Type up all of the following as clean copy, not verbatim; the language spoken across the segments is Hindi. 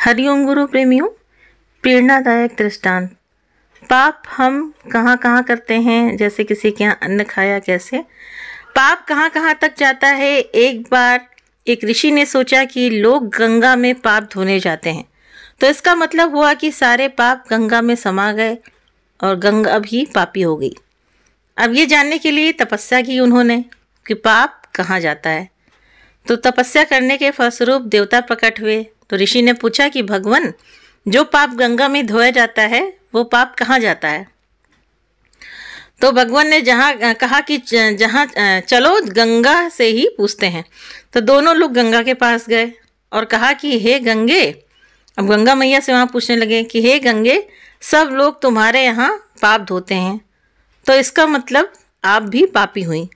हरिओम गुरु प्रेमियों, प्रेरणादायक दृष्टांत। पाप हम कहाँ कहाँ करते हैं, जैसे किसी के यहाँ अन्न खाया, कैसे पाप कहाँ कहाँ तक जाता है। एक बार एक ऋषि ने सोचा कि लोग गंगा में पाप धोने जाते हैं, तो इसका मतलब हुआ कि सारे पाप गंगा में समा गए और गंगा भी पापी हो गई। अब ये जानने के लिए तपस्या की उन्होंने कि पाप कहाँ जाता है। तो तपस्या करने के फलस्वरूप देवता प्रकट हुए। तो ऋषि ने पूछा कि भगवान, जो पाप गंगा में धोया जाता है वो पाप कहाँ जाता है। तो भगवान ने जहाँ कहा कि जहाँ चलो गंगा से ही पूछते हैं। तो दोनों लोग गंगा के पास गए और कहा कि हे गंगे, अब गंगा मैया से वहाँ पूछने लगे कि हे गंगे, सब लोग तुम्हारे यहाँ पाप धोते हैं, तो इसका मतलब आप भी पापी हुई।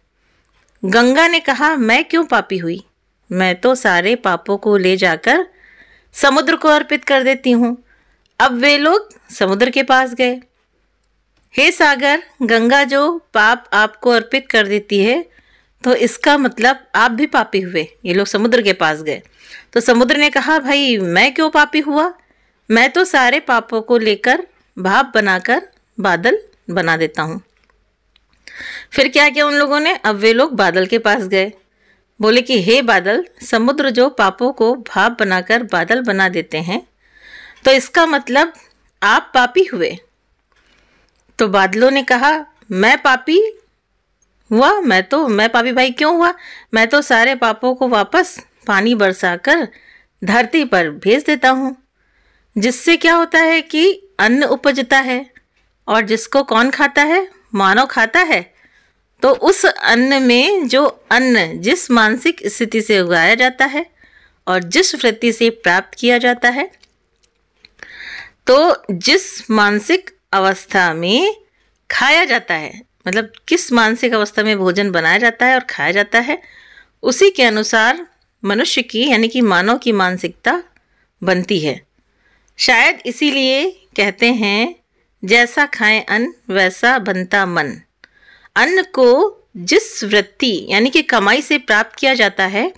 गंगा ने कहा, मैं क्यों पापी हुई, मैं तो सारे पापों को ले जाकर समुद्र को अर्पित कर देती हूँ। अब वे लोग समुद्र के पास गए। हे सागर, गंगा जो पाप आपको अर्पित कर देती है, तो इसका मतलब आप भी पापी हुए। ये लोग समुद्र के पास गए। तो समुद्र ने कहा, भाई मैं क्यों पापी हुआ, मैं तो सारे पापों को लेकर भाप बनाकर बादल बना देता हूँ। फिर क्या किया उन लोगों ने, अब वे लोग बादल के पास गए। बोले कि हे बादल, समुद्र जो पापों को भाप बनाकर बादल बना देते हैं, तो इसका मतलब आप पापी हुए। तो बादलों ने कहा, मैं पापी हुआ, मैं पापी भाई क्यों हुआ, मैं तो सारे पापों को वापस पानी बरसाकर धरती पर भेज देता हूँ, जिससे क्या होता है कि अन्न उपजता है, और जिसको कौन खाता है, मानव खाता है। तो उस अन्न में जो अन्न जिस मानसिक स्थिति से उगाया जाता है और जिस वृत्ति से प्राप्त किया जाता है, तो जिस मानसिक अवस्था में खाया जाता है, मतलब किस मानसिक अवस्था में भोजन बनाया जाता है और खाया जाता है, उसी के अनुसार मनुष्य की यानी कि मानव की मानसिकता बनती है। शायद इसीलिए कहते हैं, जैसा खाएं अन्न वैसा बनता मन। अन्न को जिस वृत्ति यानी कि कमाई से प्राप्त किया जाता है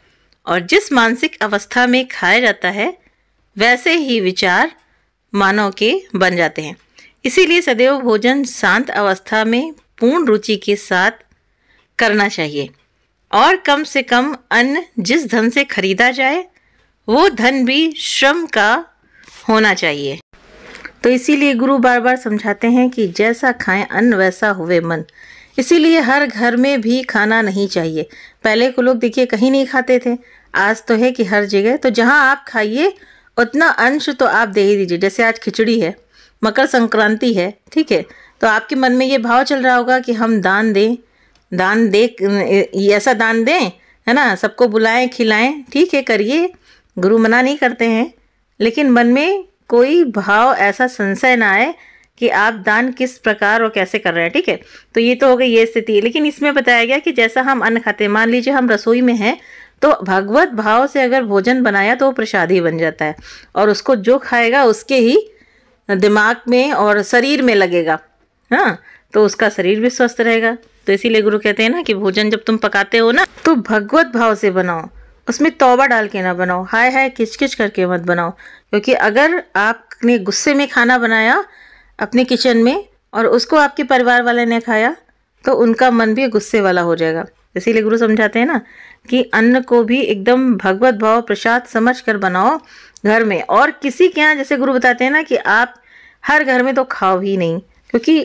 और जिस मानसिक अवस्था में खाया जाता है, वैसे ही विचार मानव के बन जाते हैं। इसीलिए सदैव भोजन शांत अवस्था में पूर्ण रुचि के साथ करना चाहिए, और कम से कम अन्न जिस धन से खरीदा जाए वो धन भी श्रम का होना चाहिए। तो इसीलिए गुरु बार बार समझाते हैं कि जैसा खाएं अन्न वैसा हुए मन। इसीलिए हर घर में भी खाना नहीं चाहिए। पहले को लोग देखिए कहीं नहीं खाते थे, आज तो है कि हर जगह। तो जहां आप खाइए उतना अंश तो आप दे ही दीजिए। जैसे आज खिचड़ी है, मकर संक्रांति है, ठीक है, तो आपके मन में ये भाव चल रहा होगा कि हम दान दें, ऐसा दान दें, है ना, सबको बुलाएं खिलाएं, ठीक है, करिए, गुरु मना नहीं करते हैं, लेकिन मन में कोई भाव ऐसा संशय ना आए कि आप दान किस प्रकार और कैसे कर रहे हैं, ठीक है। तो ये तो हो गई ये स्थिति। लेकिन इसमें बताया गया कि जैसा हम अन्न खाते हैं, मान लीजिए हम रसोई में हैं, तो भगवत भाव से अगर भोजन बनाया तो वो प्रसाद ही बन जाता है, और उसको जो खाएगा उसके ही दिमाग में और शरीर में लगेगा, हाँ, तो उसका शरीर भी स्वस्थ रहेगा। तो इसीलिए गुरु कहते हैं ना कि भोजन जब तुम पकाते हो ना, तो भगवत भाव से बनाओ, उसमें तौबा डाल के ना बनाओ, हाय हाय किचकिच करके मत बनाओ। क्योंकि अगर आपने गुस्से में खाना बनाया अपने किचन में और उसको आपके परिवार वाले ने खाया, तो उनका मन भी गुस्से वाला हो जाएगा। इसीलिए गुरु समझाते हैं ना कि अन्न को भी एकदम भगवत भाव प्रसाद समझ कर बनाओ घर में। और किसी के यहाँ, जैसे गुरु बताते हैं ना कि आप हर घर में तो खाओ ही नहीं, क्योंकि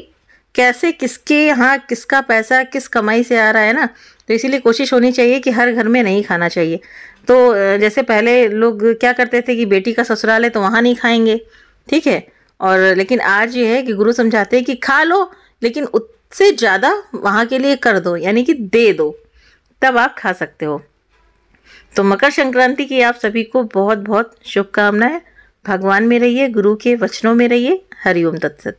कैसे किसके यहाँ किसका पैसा किस कमाई से आ रहा है ना। तो इसीलिए कोशिश होनी चाहिए कि हर घर में नहीं खाना चाहिए। तो जैसे पहले लोग क्या करते थे कि बेटी का ससुराल है तो वहाँ नहीं खाएंगे, ठीक है, और लेकिन आज ये है कि गुरु समझाते हैं कि खा लो, लेकिन उससे ज़्यादा वहाँ के लिए कर दो, यानी कि दे दो, तब आप खा सकते हो। तो मकर संक्रांति की आप सभी को बहुत बहुत शुभकामनाएं। भगवान में रहिए, गुरु के वचनों में रहिए। हरिओम तत्सत।